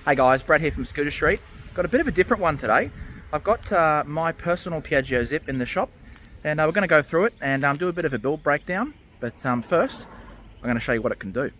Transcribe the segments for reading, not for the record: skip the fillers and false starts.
Hey guys, Brad here from Scooter Street. Got a bit of a different one today. I've got my personal Piaggio Zip in the shop, and we're going to go through it and do a bit of a build breakdown. But first, I'm going to show you what it can do.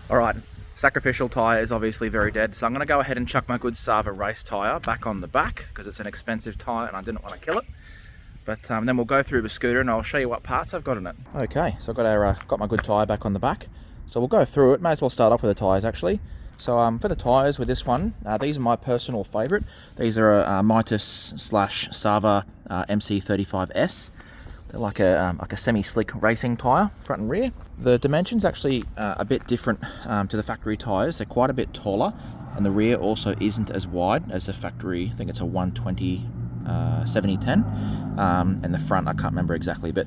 Alright, sacrificial tyre is obviously very dead, so I'm going to go ahead and chuck my good Sava race tyre back on the back because it's an expensive tyre and I didn't want to kill it. But then we'll go through the scooter and I'll show you what parts I've got in it. Okay, so I've got my good tyre back on the back. So we'll go through it. May as well start off with the tyres actually. So for the tyres with this one, these are my personal favourite. These are Mitas / Sava MC35S. They're like a semi-slick racing tyre, front and rear. The dimension's actually a bit different to the factory tyres. They're quite a bit taller, and the rear also isn't as wide as the factory. I think it's a 120 70-10, and the front I can't remember exactly, but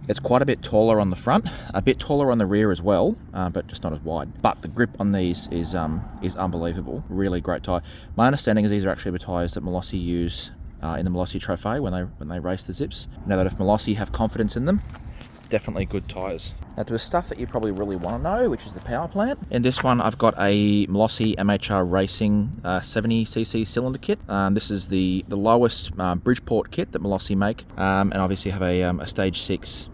it's quite a bit taller on the front, a bit taller on the rear as well, but just not as wide. But the grip on these is unbelievable. Really great tyre. My understanding is these are actually the tyres that Malossi use in the Malossi Trophy when they race the Zips. You know that if Malossi have confidence in them, definitely good tyres. Now there's stuff that you probably really want to know, which is the power plant. In this one I've got a Malossi MHR Racing 70cc cylinder kit. This is the lowest Bridgeport kit that Malossi make, and obviously have a Stage 6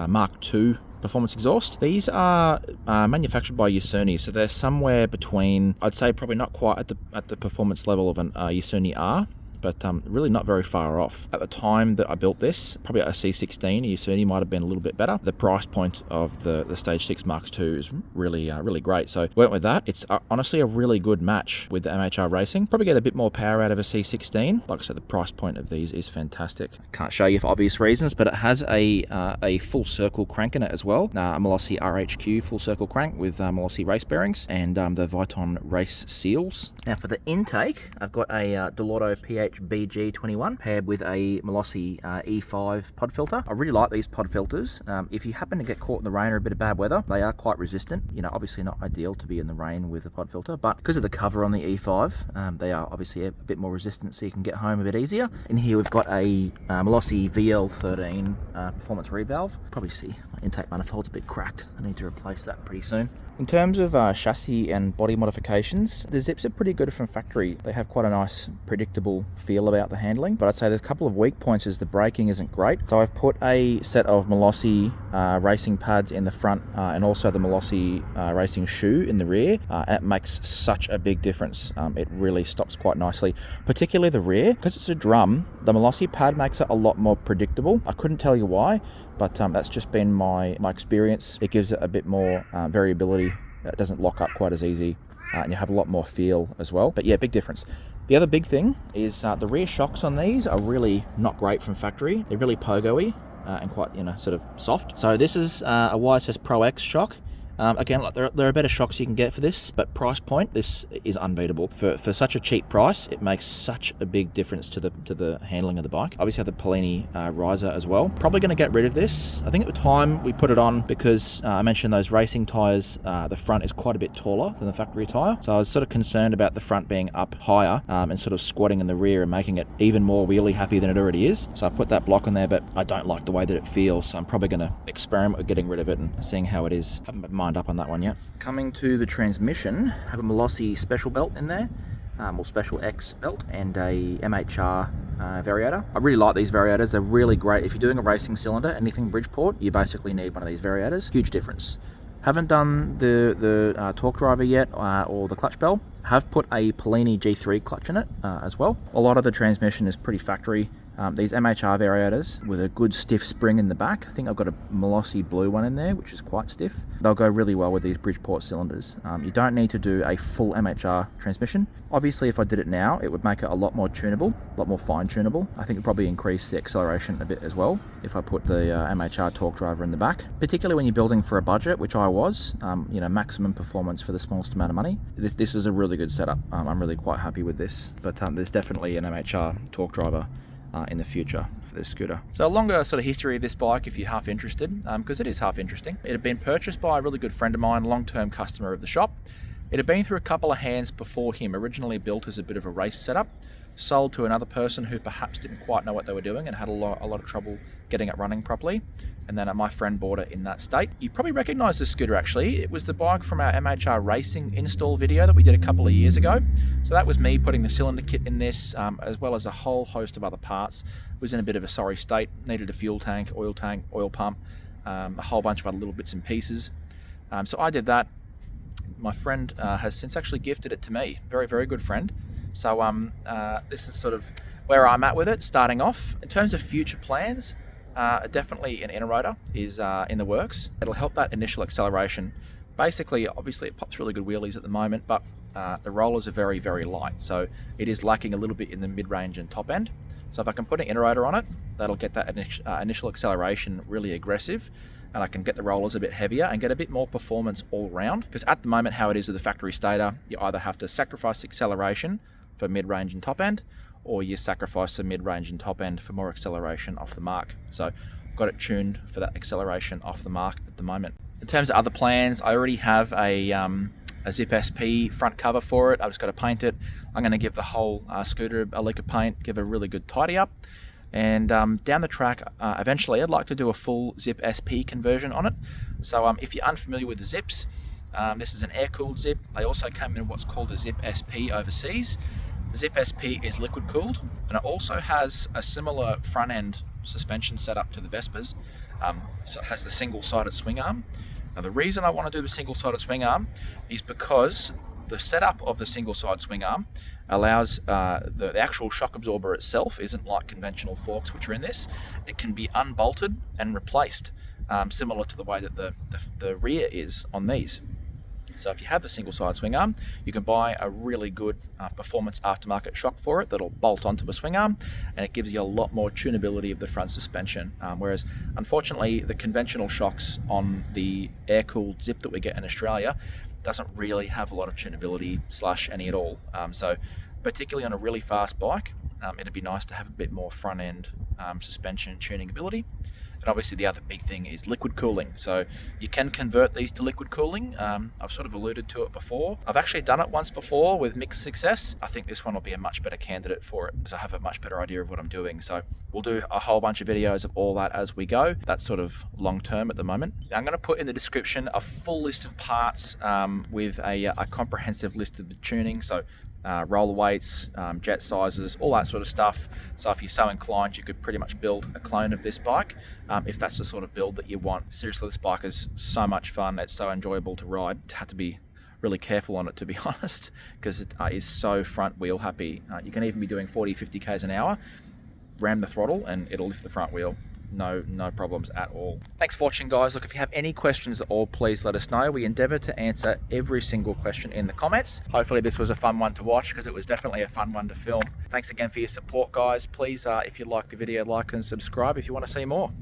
Mark II performance exhaust. These are manufactured by Yasuni, so they're somewhere between, I'd say probably not quite at the performance level of an Yasuni R, but really not very far off. At the time that I built this, probably a C16, Yasuni might have been a little bit better. The price point of the Stage 6 Mark II is really great, so went with that. It's honestly a really good match with the MHR Racing. Probably get a bit more power out of a C16. Like I said, the price point of these is fantastic. Can't show you for obvious reasons, but it has a full circle crank in it as well. A Malossi RHQ full circle crank with Malossi race bearings and the Viton race seals. Now for the intake, I've got a Dellorto PHBG 21 paired with a Malossi E5 pod filter. I really like these pod filters. If you happen to get caught in the rain or a bit of bad weather, they are quite resistant. You know, obviously not ideal to be in the rain with a pod filter, but because of the cover on the E5, they are obviously a bit more resistant, so you can get home a bit easier. In here we've got a Malossi VL13 performance revalve. Probably see my intake manifold's a bit cracked. I need to replace that pretty soon. In terms of chassis and body modifications, the Zips are pretty good from factory. They have quite a nice predictable feel about the handling, but I'd say there's a couple of weak points is the braking isn't great. So I've put a set of Malossi racing pads in the front and also the Malossi racing shoe in the rear. It makes such a big difference. It really stops quite nicely, particularly the rear. Because it's a drum, the Malossi pad makes it a lot more predictable. I couldn't tell you why, but that's just been my experience. It gives it a bit more variability. It doesn't lock up quite as easy, and you have a lot more feel as well. But yeah, big difference. The other big thing is the rear shocks on these are really not great from factory. They're really pogo-y and quite, sort of soft. So this is a YSS Pro X shock. Again, like there are better shocks you can get for this, but price point, this is unbeatable. For such a cheap price, it makes such a big difference to the handling of the bike. Obviously I have the Polini riser as well. Probably going to get rid of this. I think at the time we put it on because I mentioned those racing tyres, the front is quite a bit taller than the factory tyre. So I was sort of concerned about the front being up higher and sort of squatting in the rear and making it even more wheelie happy than it already is. So I put that block on there, but I don't like the way that it feels. So I'm probably going to experiment with getting rid of it and seeing how it is. I haven't mind up on that one yet. Coming to the transmission, I have a Malossi special belt in there, or special X belt, and a MHR Variator. I really like these Variators. They're really great. If you're doing a racing cylinder, anything Bridgeport, you basically need one of these Variators. Huge difference. Haven't done the torque driver yet, or the clutch bell. Have put a Polini G3 clutch in it as well. A lot of the transmission is pretty factory. These MHR Variators with a good stiff spring in the back. I think I've got a Malossi blue one in there, which is quite stiff. They'll go really well with these Bridgeport cylinders. You don't need to do a full MHR transmission. Obviously, if I did it now, it would make it a lot more tunable, a lot more fine tunable. I think it'd probably increase the acceleration a bit as well if I put the MHR torque driver in the back. Particularly when you're building for a budget, which I was, you know, maximum performance for the smallest amount of money. This is a really good setup. I'm really quite happy with this, but there's definitely an MHR torque driver in the future for this scooter. So a longer sort of history of this bike if you're half interested, because it is half interesting. It had been purchased by a really good friend of mine, long-term customer of the shop. It had been through a couple of hands before him, originally built as a bit of a race setup, sold to another person who perhaps didn't quite know what they were doing and had a lot of trouble getting it running properly. And then my friend bought it in that state. You probably recognize this scooter actually. It was the bike from our MHR Racing install video that we did a couple of years ago. So that was me putting the cylinder kit in this, as well as a whole host of other parts. It was in a bit of a sorry state, needed a fuel tank, oil pump, a whole bunch of other little bits and pieces. So I did that. My friend has since actually gifted it to me. Very, very good friend. So this is sort of where I'm at with it, starting off. In terms of future plans, definitely an inner rotor is in the works. It'll help that initial acceleration. Basically, obviously it pops really good wheelies at the moment, but the rollers are very, very light. So it is lacking a little bit in the mid-range and top end. So if I can put an inner rotor on it, that'll get that initial acceleration really aggressive, and I can get the rollers a bit heavier and get a bit more performance all round. Because at the moment, how it is with the factory stator, you either have to sacrifice acceleration for mid-range and top end, or you sacrifice the mid-range and top end for more acceleration off the mark. So I've got it tuned for that acceleration off the mark at the moment. In terms of other plans, I already have a Zip SP front cover for it. I've just got to paint it. I'm going to give the whole scooter a lick of paint, give it a really good tidy up. And down the track, eventually I'd like to do a full Zip SP conversion on it. So if you're unfamiliar with the Zips, this is an air-cooled Zip. They also come in what's called a Zip SP overseas. The Zip SP is liquid cooled, and it also has a similar front end suspension setup to the Vespas. So it has the single-sided swing arm. Now the reason I want to do the single-sided swing arm is because the setup of the single-sided swing arm allows the actual shock absorber itself isn't like conventional forks which are in this. It can be unbolted and replaced, similar to the way that the rear is on these. So if you have the single-sided swing arm, you can buy a really good performance aftermarket shock for it that'll bolt onto a swing arm, and it gives you a lot more tunability of the front suspension. Whereas, unfortunately, the conventional shocks on the air-cooled Zip that we get in Australia doesn't really have a lot of tunability / any at all. So particularly on a really fast bike, it'd be nice to have a bit more front-end suspension tuning ability. And obviously the other big thing is liquid cooling. So you can convert these to liquid cooling. I've sort of alluded to it before. I've actually done it once before with mixed success. I think this one will be a much better candidate for it because I have a much better idea of what I'm doing. So we'll do a whole bunch of videos of all that as we go. That's sort of long term at the moment. Now, I'm going to put in the description a full list of parts with a comprehensive list of the tuning. So roller weights, jet sizes, all that sort of stuff. So if you're so inclined, you could pretty much build a clone of this bike if that's the sort of build that you want. Seriously, this bike is so much fun. It's so enjoyable to ride. You have to be really careful on it, to be honest, because it is so front wheel happy. You can even be doing 40-50 k's an hour, ram the throttle and it'll lift the front wheel. No problems at all. Thanks for watching, guys. Look, if you have any questions at all, please let us know. We endeavour to answer every single question in the comments. Hopefully this was a fun one to watch because it was definitely a fun one to film. Thanks again for your support, guys. Please, if you liked the video, like and subscribe if you want to see more.